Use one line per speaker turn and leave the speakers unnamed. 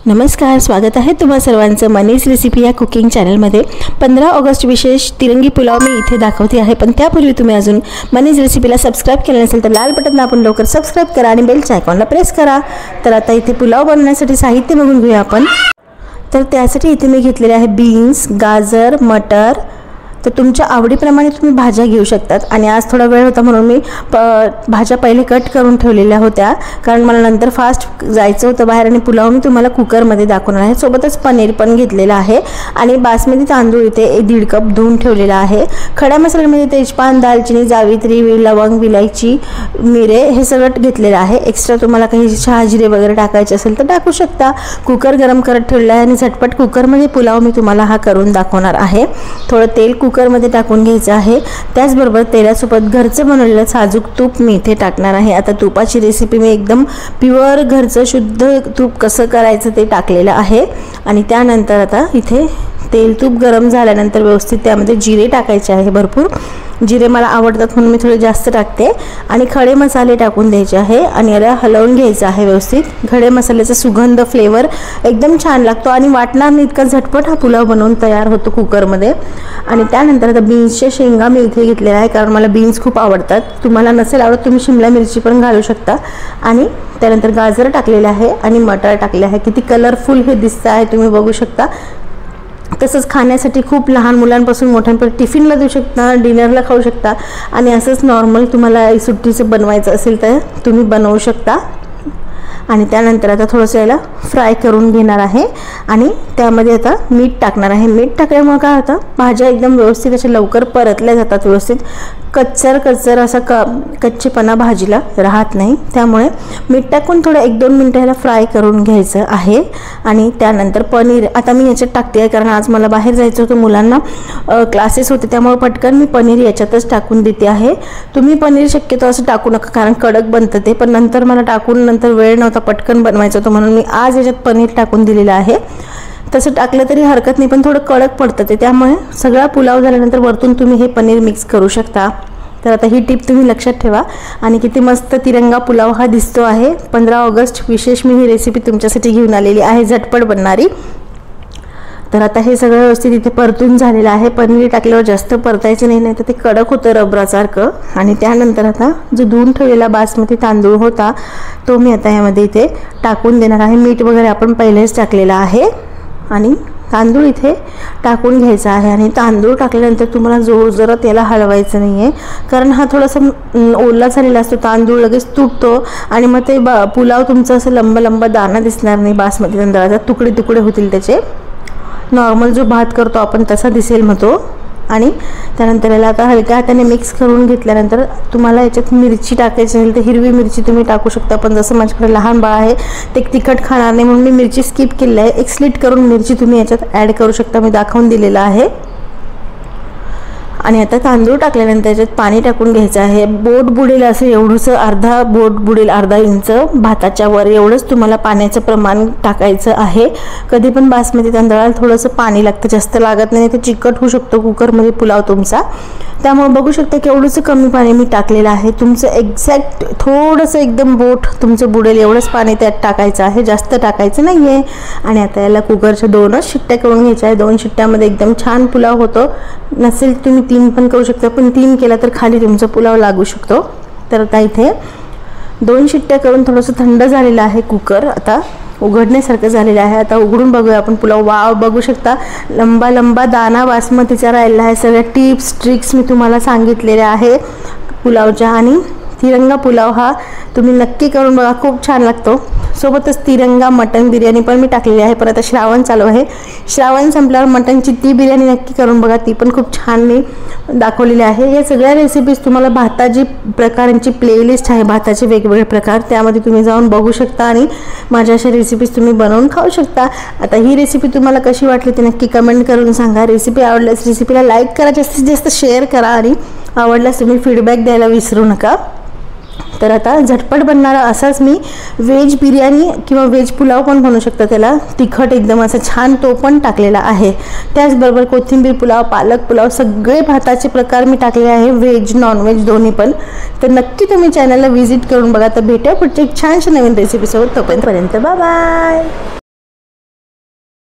नमस्कार, स्वागत आहे तुम्हा सर्वांचं मनीस रेसिपी या कुकिंग चॅनलमध्ये। 15 ऑगस्ट विशेष तिरंगी पुलाव मी इथे दाखवते आहे, पण त्यापूर्वी तुम्ही अजून मनीस रेसिपीला सबस्क्राइब केलं नसेल तर लाल बटन दाबून लवकर सबस्क्राइब करा आणि बेलच्या आयकॉनला प्रेस करा। तर आता इथे पुलाव बनवण्यासाठी साहित्य बघून घेऊया आपण। तर त्यासाठी इथे मी घेतलेले आहे बीन्स, गाजर, मटर। तर तुमच्या आवडीप्रमाणे तुम्ही भाज्या घेऊ शकतात आणि आज थोडा वेळ होता म्हणून मी भाज्या पहिले कट करून ठेवलेल्या होत्या, कारण मला नंतर फास्ट जायचं होतं बाहेर आणि पुलाव मी तुम्हाला कुकरमध्ये दाखवणार आहे। सोबतच पनीर पण घेतलेलं आहे आणि बासमती तांदूळ इथे 1.5 कप धुवून ठेवलेला आहे। खड्या मसाल्यामध्ये तेजपान, दालचिनी, जावित्री, लवंग, विलायची, मिरे हे सगळं घेतलेलं आहे। एक्स्ट्रा तुम्हाला काही शहाजिरे वगैरे टाकायचे असेल तर टाकू शकता। कुकर गरम करत ठेवलेला आहे आणि झटपट कुकरमध्ये पुलाव मी तुम्हाला हा करून दाखवणार आहे। थोडं तेल कुकरमध्ये टाकून घ्यायचं आहे। त्याचबरोबर तेलासोबत घरचं बनवलेलं साजूक तूप मी इथे टाकणार आहे। आता तुपाची रेसिपी मी एकदम प्युअर घरचं शुद्ध तूप कसं करायचं ते टाकलेलं आहे। आणि त्यानंतर आता इथे तेल तूप गरम झाल्यानंतर व्यवस्थित त्यामध्ये जिरे टाकायचे आहे। भरपूर जिरे मला आवडतात म्हणून मी थोडे जास्त टाकते आणि खडे मसाले टाकून द्यायचे आहे आणि याला हलवून घ्यायचं आहे व्यवस्थित। खडे मसाल्याचा सुगंध, फ्लेवर एकदम छान लागतो आणि वाटणार नाही इतका झटपट हा पुलाव बनवून तयार होतो कुकरमध्ये। आणि त्यानंतर आता बीन्सच्या शेंगा मी इथे घेतलेल्या आहे, कारण मला बीन्स खूप आवडतात। तुम्हाला नसेल आवडत तुम्ही शिमला मिरची पण घालू शकता। आणि त्यानंतर गाजर टाकलेले आहे आणि मटर टाकले आहे। किती कलरफुल हे दिसतं आहे तुम्ही बघू शकता। तसंच खाण्यासाठी खूप लहान मुलांपासून मोठ्यांपर्यंत टिफिनला देऊ शकता, डिनरला खाऊ शकता आणि असंच नॉर्मल तुम्हाला सुट्टीचं बनवायचं असेल तर तुम्ही बनवू शकता। आणि त्यानंतर आता थोडंसं याला फ्राय करून घेणार आहे आणि त्यामध्ये आता मीठ टाकणार आहे। मीठ टाकल्यामुळे काय होतं, भाज्या एकदम व्यवस्थित अशा लवकर परतल्या जातात, व्यवस्थित कच्चर असा कच्चेपणा भाजीला राहत नाही। त्यामुळे मीठ टाकून थोडं 1-2 मिनिटं याला फ्राय करून घ्यायचं आहे। आणि त्यानंतर पनीर आता मी याच्यात टाकते आहे, कारण आज मला बाहेर जायचं होतं, मुलांना क्लासेस होते, त्यामुळे पटकन मी पनीर याच्यातच टाकून देते आहे। तुम्ही पनीर शक्यतो असं टाकू नका, कारण कडक बनतं ते, पण नंतर मला टाकून नंतर वेळ नव्हता, पटकन बनवायचं होतं म्हणून मी आज याच्यात पनीर टाकून दिलेलं आहे। तसं टाकलं तरी हरकत नाही, पण थोडं कडक पडतं ते, त्यामुळे सगळा पुलाव झाल्यानंतर वरतून तुम्ही हे पनीर मिक्स करू शकता। तर आता ही टिप तुम्ही लक्षात ठेवा। आणि किती मस्त तिरंगा पुलाव हा दिसतो आहे। 15 ऑगस्ट विशेष मी ही रेसिपी तुमच्यासाठी घेऊन आलेली आहे, झटपट बनणारी। तर आता हे सगळं व्यवस्थित इथे परतून झालेलं आहे। पनीर टाकल्यावर जास्त परतायचं नाही, तर ते कडक होतं रबरासारखं। आणि त्यानंतर आता जो धुवून ठेवलेला बासमती तांदूळ होता तो मी आता यामध्ये इथे टाकून देणार आहे। मीठ वगैरे आपण पहिलेच टाकलेलं आहे आणि तांदूळ इथे टाकून घ्यायचा आहे। आणि तांदूळ टाकल्यानंतर तुम्हाला जोरात याला हलवायचं नाही आहे, कारण हा थोडासा ओला झालेला असतो, तांदूळ लगेच तुटतो आणि मग ते पुलाव तुमचा असं लंबा दाणा दिसणार नाही, बासमती तांदळाचा तुकडे होतील त्याचे। नॉर्मल जो भात करतो आपण तसा दिसेल मग तो। आणि त्यानंतर याला आता हलक्या हाताने मिक्स करून घेतल्यानंतर तुम्हाला याच्यात मिरची टाकायची असेल तर हिरवी मिरची तुम्ही टाकू शकता, पण जसं माझ्याकडे लहान बाळ आहे ते तिखट खाणार नाही म्हणून मी मिरची स्किप केलेली आहे। 1 स्लिट करून मिरची तुम्ही याच्यात ॲड करू शकता, मी दाखवून दिलेलं आहे। आणि आता तांदूळ टाकल्यानंतर याच्यात पाणी टाकून घ्यायचं आहे। बोट बुडेल असं एवढंसं, अर्धा बोट बुडेल, अर्धा इंच भाताच्या वर एवढंच तुम्हाला पाण्याचं प्रमाण टाकायचं आहे। कधी पण बासमती तांदळाला थोडंसं पाणी लागतं, जास्त लागत नाही, ते चिकट होऊ शकतो कुकरमध्ये पुलाव तुमचा। त्यामुळे बघू शकता की एवढंसं कमी पाणी मी टाकलेलं आहे। तुमचं एक्झॅक्ट थोडंसं एकदम बोट तुमचं बुडेल एवढंच पाणी त्यात टाकायचं आहे, जास्त टाकायचं नाही आहे। आणि आता याला कुकरच्या 2च शिट्ट्या करून घ्यायच्या आहे। 2 शिट्ट्यामध्ये एकदम छान पुलाव होतो। नसेल तुम्ही 3 पण करू शकता, पण 3 केला तर खाली तुमचा पुलाव लागू शकतो। तर आता इथे 2 शिट्ट्या करून थोडंसं थंड झालेलं आहे कुकर, आता उघडण्यासारखं झालेलं आहे। आता उघडून बघूया आपण पुलाव। वाव, बघू शकता लंबा दाणा बासमतीचा राहिलेला आहे। सगळ्या टिप्स ट्रिक्स मी तुम्हाला सांगितलेल्या आहे पुलावच्या। आणि तिरंगा पुलाव हा तुम्ही नक्की करून बघा, खूप छान लागतो। सोबतच तिरंगा मटन बिर्याणी पण मी टाकलेली आहे, पण आता श्रावण चालू आहे, श्रावण संपल्यावर मटनची ती बिर्याणी नक्की करून बघा, ती पण खूप छान मी दाखवलेली आहे। या सगळ्या रेसिपीज तुम्हाला भाताची प्रकारांची प्लेलिस्ट आहे, भाताचे वेगवेगळे प्रकार, त्यामध्ये तुम्ही जाऊन बघू शकता आणि माझ्या अशा रेसिपीज तुम्ही बनवून खाऊ शकता। आता ही रेसिपी तुम्हाला कशी वाटली ते नक्की कमेंट करून सांगा। रेसिपी आवडल्यास रेसिपीला लाईक करा, जास्तीत जास्त शेअर करा आणि आवडल्यास तुम्ही फीडबॅक द्यायला विसरू नका। तर आता झटपट बनणारा असाच मी व्हेज बिर्याणी किंवा व्हेज पुलाव पण बनवू शकता, त्याला तिखट एकदम असं छान तो पण टाकलेला आहे। त्याचबरोबर कोथिंबीर पुलाव, पालक पुलाव, सगळे भाताचे प्रकार मी टाकले आहे, व्हेज नॉनव्हेज दोन्ही पण। तर नक्की तुम्ही चॅनलला व्हिजिट करून बघा। तर भेटूया पुढच्या एक छानशा नवीन रेसिपीसोबत, तोपर्यंत बाय बाय।